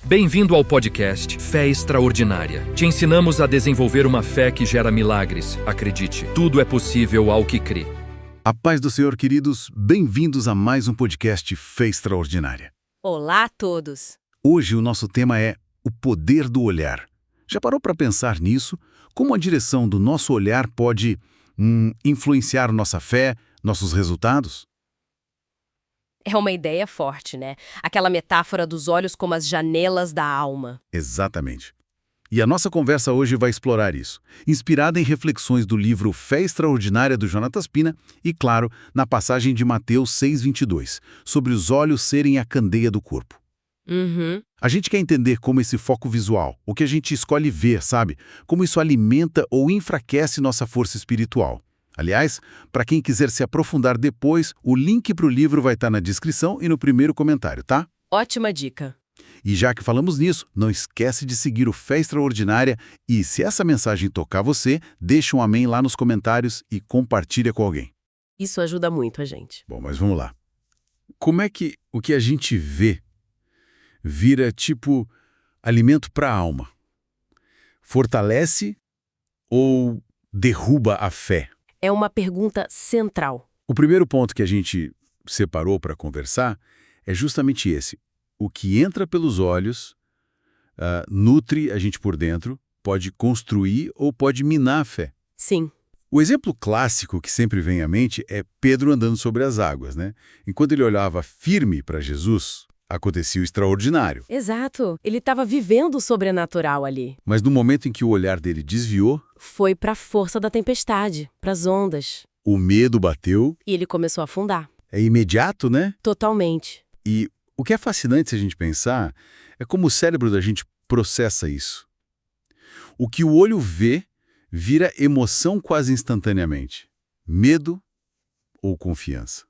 Bem-vindo ao podcast Fé Extraordinária. Te ensinamos a desenvolver uma fé que gera milagres. Acredite, tudo é possível ao que crê. A paz do Senhor, queridos, bem-vindos a mais um podcast Fé Extraordinária. Olá a todos! Hoje o nosso tema é o poder do olhar. Já parou para pensar nisso? Como a direção do nosso olhar pode influenciar nossa fé, nossos resultados? É uma ideia forte, né? Aquela metáfora dos olhos como as janelas da alma. Exatamente. E a nossa conversa hoje vai explorar isso, inspirada em reflexões do livro Fé Extraordinária do Jonatas Pina e, claro, na passagem de Mateus 6:22, sobre os olhos serem a candeia do corpo. A gente quer entender como esse foco visual, o que a gente escolhe ver, sabe? Como isso alimenta ou enfraquece nossa força espiritual. Aliás, para quem quiser se aprofundar depois, o link para o livro vai estar na descrição e no primeiro comentário, tá? Ótima dica! E já que falamos nisso, não esquece de seguir o Fé Extraordinária e, se essa mensagem tocar você, deixa um amém lá nos comentários e compartilha com alguém. Isso ajuda muito a gente. Bom, mas vamos lá. Como é que o que a gente vê vira tipo alimento para a alma? Fortalece ou derruba a fé? É uma pergunta central. O primeiro ponto que a gente separou para conversar é justamente esse. O que entra pelos olhos nutre a gente por dentro, pode construir ou pode minar a fé. Sim. O exemplo clássico que sempre vem à mente é Pedro andando sobre as águas, né? Enquanto ele olhava firme para Jesus, acontecia o extraordinário. Exato. Ele estava vivendo o sobrenatural ali. Mas no momento em que o olhar dele desviou, Foi para a força da tempestade, para as ondas. o medo bateu. E ele começou a afundar. É imediato, né? Totalmente. E o que é fascinante se a gente pensar é como o cérebro da gente processa isso. O que o olho vê vira emoção quase instantaneamente. Medo ou confiança.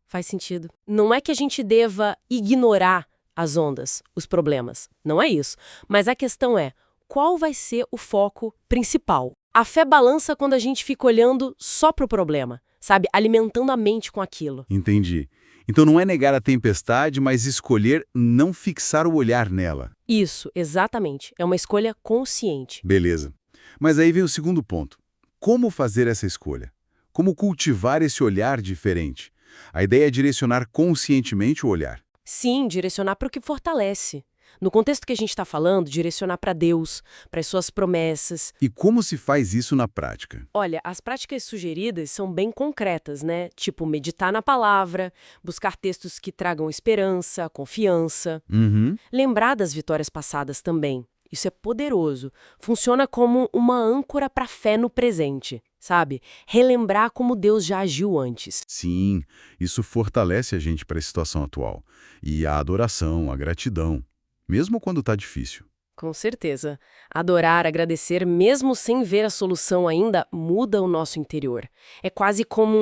Faz sentido. Não é que a gente deva ignorar as ondas, os problemas. Não é isso. Mas a questão é, qual vai ser o foco principal? A fé balança quando a gente fica olhando só para o problema, sabe? Alimentando a mente com aquilo. Entendi. Então não é negar a tempestade, mas escolher não fixar o olhar nela. Isso, exatamente. É uma escolha consciente. Beleza. Mas aí vem o segundo ponto. Como fazer essa escolha? Como cultivar esse olhar diferente? A ideia é direcionar conscientemente o olhar. Sim, direcionar para o que fortalece. No contexto que a gente está falando, direcionar para Deus, para as suas promessas. E como se faz isso na prática? Olha, as práticas sugeridas são bem concretas, né? Tipo, meditar na palavra, buscar textos que tragam esperança, confiança. Lembrar das vitórias passadas também. Isso é poderoso. Funciona como uma âncora para a fé no presente, sabe? Relembrar como Deus já agiu antes. Sim, isso fortalece a gente para a situação atual. E a adoração, a gratidão, mesmo quando está difícil. Com certeza. Adorar, agradecer, mesmo sem ver a solução ainda, muda o nosso interior. É quase como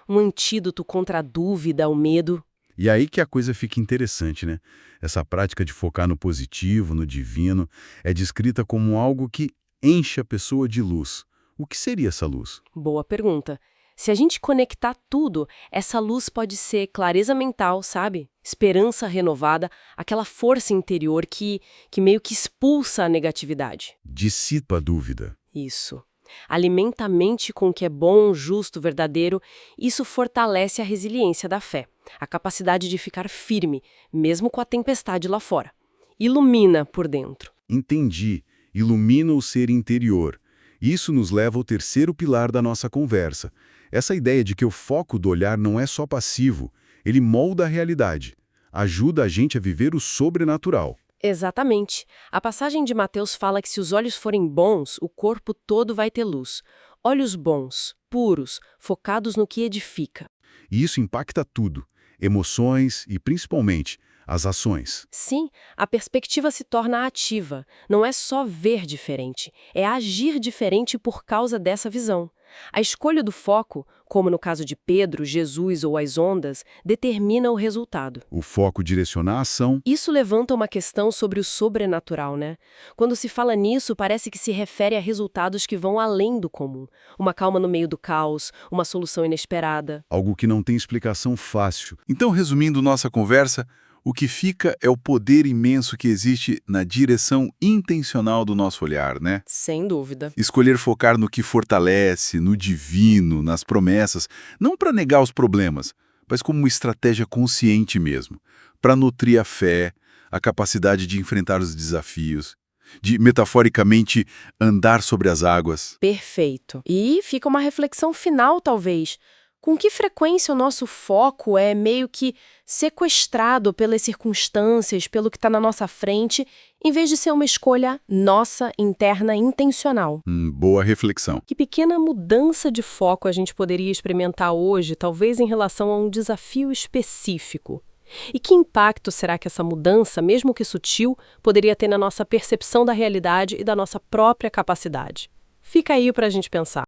um antídoto contra a dúvida, o medo. E aí que a coisa fica interessante, né? Essa prática de focar no positivo, no divino, é descrita como algo que enche a pessoa de luz. O que seria essa luz? Boa pergunta. Se a gente conectar tudo, essa luz pode ser clareza mental, sabe? Esperança renovada, aquela força interior que meio que expulsa a negatividade. Dissipa a dúvida. Isso. Alimenta a mente com o que é bom, justo, verdadeiro. Isso fortalece a resiliência da fé, a capacidade de ficar firme, mesmo com a tempestade lá fora. Ilumina por dentro. Entendi. Ilumina o ser interior. Isso nos leva ao terceiro pilar da nossa conversa. Essa ideia de que o foco do olhar não é só passivo, ele molda a realidade, ajuda a gente a viver o sobrenatural. Exatamente. A passagem de Mateus fala que se os olhos forem bons, o corpo todo vai ter luz. Olhos bons, puros, focados no que edifica. E isso impacta tudo, emoções e, principalmente, as ações. Sim, a perspectiva se torna ativa. Não é só ver diferente, é agir diferente por causa dessa visão. A escolha do foco, como no caso de Pedro, Jesus ou as ondas, determina o resultado. O foco direciona a ação. Isso levanta uma questão sobre o sobrenatural, né? Quando se fala nisso, parece que se refere a resultados que vão além do comum. Uma calma no meio do caos, uma solução inesperada. Algo que não tem explicação fácil. Então, resumindo nossa conversa, O que fica é o poder imenso que existe na direção intencional do nosso olhar, né? Sem dúvida. Escolher focar no que fortalece, no divino, nas promessas, não para negar os problemas, mas como uma estratégia consciente mesmo, para nutrir a fé, a capacidade de enfrentar os desafios, de, metaforicamente, andar sobre as águas. Perfeito. E fica uma reflexão final, talvez. Com que frequência o nosso foco é meio que sequestrado pelas circunstâncias, pelo que está na nossa frente, em vez de ser uma escolha nossa, interna, intencional? Boa reflexão. Que pequena mudança de foco a gente poderia experimentar hoje, talvez em relação a um desafio específico? E que impacto será que essa mudança, mesmo que sutil, poderia ter na nossa percepção da realidade e da nossa própria capacidade? Fica aí para a gente pensar.